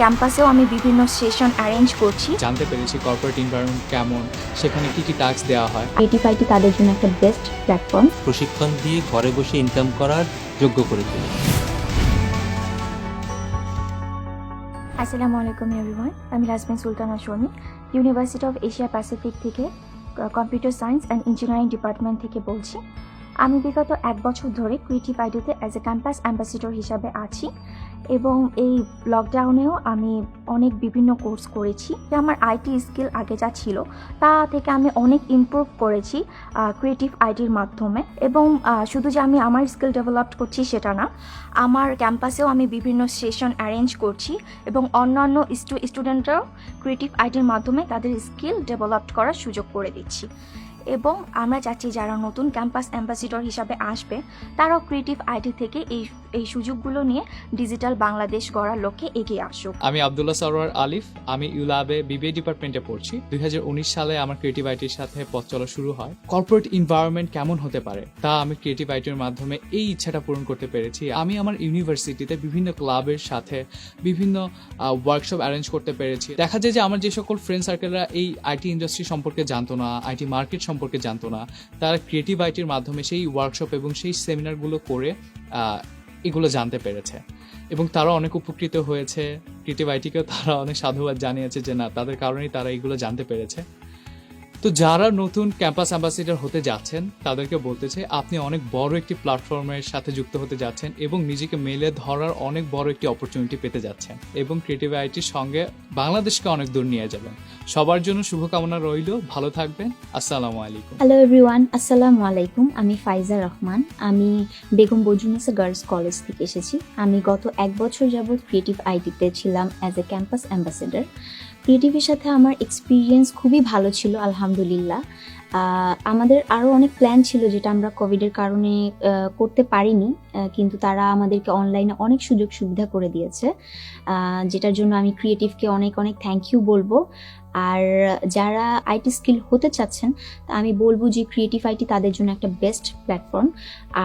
ক্যাম্পাসেও আমি বিভিন্ন session arrange করছি। জানতে পেরেছি কর্পোরেট এনভায়রনমেন্ট কেমন, সেখানে কি টাস্ক দেওয়া হয়। ক্রিয়েটিভ আইটি তাদের জন্য একটা বেস্ট প্ল্যাটফর্ম। প্রশিক্ষণ দিয়ে ঘরে বসে ইনকাম করার যোগ্য করে তোলে। আসসালামু আলাইকুম এভরিওয়ান, আমি Rajbin Sultana Sharmi, university of Asia Pacific থেকে computer science and engineering department থেকে বলছি। আমি বিগত 1 বছর ধরে ক্রিয়েটিভ আইডিতে অ্যাজ এ ক্যাম্পাস অ্যাম্বাসিডর হিসাবে আছি এবং এই লকডাউনেও আমি অনেক বিভিন্ন কোর্স করেছি। আমার আইটি স্কিল আগে যা ছিল তা থেকে আমি অনেক ইমপ্রুভ করেছি ক্রিয়েটিভ আইডির মাধ্যমে। এবং শুধু যে আমি আমার স্কিল ডেভেলপ করছি সেটা না, আমার ক্যাম্পাসেও আমি বিভিন্ন সেশন অ্যারেঞ্জ করছি এবং অন্যান্য স্টুডেন্টরাও ক্রিয়েটিভ আইডির মাধ্যমে তাদের স্কিল ডেভেলপ করার সুযোগ করে দিচ্ছি। এবং আমরা চাচ্ছি যারা নতুন ক্যাম্পাস অ্যাম্বাসিডর হিসাবে আসবে তারাও ক্রিয়েটিভ আইটি থেকে এই সুযোগগুলো নিয়ে ডিজিটাল বাংলাদেশ গড়ার লক্ষ্যে এগিয়ে আসুক। আমি আব্দুল্লাহ সরোয়ার আলিফ, আমি ইউল্যাবে বিবিএ ডিপার্টমেন্টে পড়ছি। 2019 সালে আমার ক্রিয়েটিভ আইটির সাথে পথ চলা শুরু হয়। কর্পোরেট এনভায়রনমেন্ট কেমন হতে পারে তা আমি ক্রিয়েটিভ আইটির মাধ্যমে এই ইচ্ছাটা পূরণ করতে পেরেছি। আমি আমার ইউনিভার্সিটিতে বিভিন্ন ক্লাবের সাথে বিভিন্ন ওয়ার্কশপ অ্যারেঞ্জ করতে পেরেছি। দেখা যায় যে আমার যে সকল ফ্রেন্ড সার্কেলরা এই আইটি ইন্ডাস্ট্রি সম্পর্কে জানতো না, আইটি মার্কেট সম্পর্কে জানতো না, তারা ক্রিয়েটিভ আইটির মাধ্যমে সেই ওয়ার্কশপ এবং সেই সেমিনারগুলো করে এগুলো জানতে পেরেছে এবং তারা অনেক উপকৃত হয়েছে। ক্রিয়েটিভ আইটিকেও তারা অনেক সাধুবাদ জানিয়েছে যে না, তাদের কারণেই তারা এগুলো জানতে পেরেছে। তো যারা নতুন ক্যাম্পাস অ্যাম্বাসিডর হতে যাচ্ছেন তাদেরকে বলতে চাই, আপনি অনেক বড় একটি প্ল্যাটফর্মের সাথে যুক্ত হতে যাচ্ছেন এবং নিজেকে মেলে ধরার অনেক বড় একটি অপরচুনিটি পেতে যাচ্ছেন এবং ক্রিয়েটিভ আইটির সঙ্গে বাংলাদেশকে অনেক দূর নিয়ে যাবেন। সবার জন্য শুভকামনা রইল, ভালো থাকবেন। আসসালামু আলাইকুম। হ্যালো এভরিওয়ান, আসসালামু আলাইকুম। আমি ফাইজা রহমান, আমি বেগম বজরুন্নেসা গার্লস কলেজ থেকে এসেছি। আমি গত 1 বছর যাবৎ ক্রিয়েটিভ আইটিতে ছিলাম অ্যাজ এ ক্যাম্পাস অ্যাম্বাসেডর। ক্রিয়েটিভের সাথে আমার এক্সপিরিয়েন্স খুবই ভালো ছিল আলহামদুলিল্লাহ। আমাদের আরও অনেক প্ল্যান ছিল যেটা আমরা কোভিডের কারণে করতে পারিনি, কিন্তু তারা আমাদেরকে অনলাইনে অনেক সুযোগ সুবিধা করে দিয়েছে, যেটার জন্য আমি ক্রিয়েটিভকে অনেক অনেক থ্যাংক ইউ বলবো। আর যারা আইটি স্কিল হতে চাচ্ছেন আমি বলবো যে ক্রিয়েটিভ আইটি তাদের জন্য একটা বেস্ট প্ল্যাটফর্ম।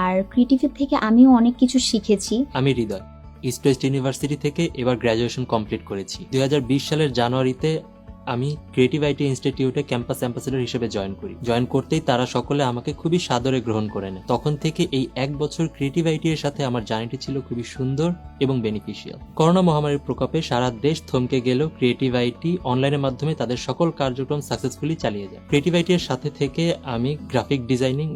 আর ক্রিয়েটিভের থেকে আমিও অনেক কিছু শিখেছি। আমি হৃদয়, ইস্ট ওয়েস্ট ইউনিভার্সিটি থেকে এবার গ্র্যাজুয়েশন কমপ্লিট করেছি। 2020 সালের জানুয়ারিতে আমি ক্রিয়েটিভ আইটি ইনস্টিটিউটে ক্যাম্পাস অ্যাম্বাসেডর হিসেবে জয়েন করতেই তারা সকলে আমাকে খুবই সাদরে গ্রহণ করে নেয়। তখন থেকে এই 1 বছর ক্রিয়েটিভ আইটি এর সাথে আমার জার্নিটি ছিল খুবই সুন্দর এবং বেনিফিশিয়াল। করোনা মহামারীর প্রকোপে সারা দেশ থমকে গেলেও ক্রিয়েটিভ আইটি অনলাইনের মাধ্যমে তাদের সকল কার্যক্রম সাকসেসফুলি চালিয়ে যায়। ক্রিয়েটিভ আইটি এর সাথে থেকে আমি graphic designing,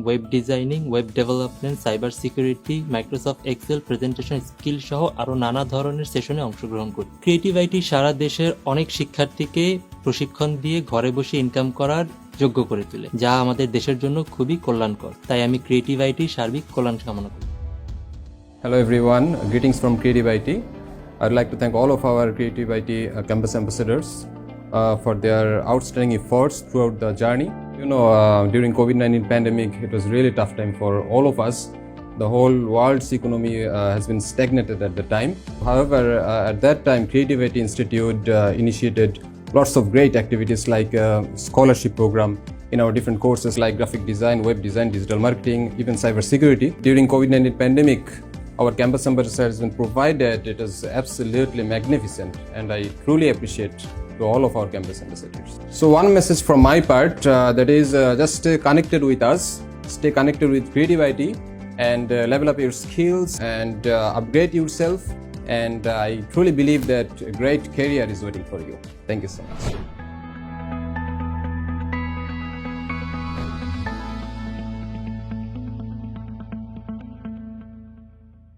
web development, cyber security, Microsoft Excel, presentation skill সহ আরো নানা ধরনের সেশনে অংশগ্রহণ করি। ক্রিয়েটিভ আইটি সারা দেশের অনেক শিক্ষার্থীকে প্রশিক্ষণ দিয়ে ঘরে বসে ইনকাম করার যোগ্য করে তোলে, যা আমাদের দেশের জন্য খুবই কল্যাণকর। তাই আমি ক্রিয়েটিভ আইটি সার্বিক কল্যাণ কামনা করি। Hello everyone, greetings from Creative IT. I'd like to thank all of our Creative IT campus ambassadors for their outstanding efforts throughout the journey. During COVID-19 pandemic, it was really tough time for all of us. The whole world's economy has been stagnated at the time. However, at that time, Creative IT Institute initiated lots of great activities like scholarship program in our different courses like graphic design, web design, digital marketing, even cyber security. During COVID-19 pandemic, our campus ambassador has been provided. It is absolutely magnificent, and I truly appreciate to all of our campus ambassadors. So one message from my part, that is just stay connected with us, stay connected with Creative IT, and level up your skills and upgrade yourself. And I truly believe that a great career is waiting for you. Thank you so much.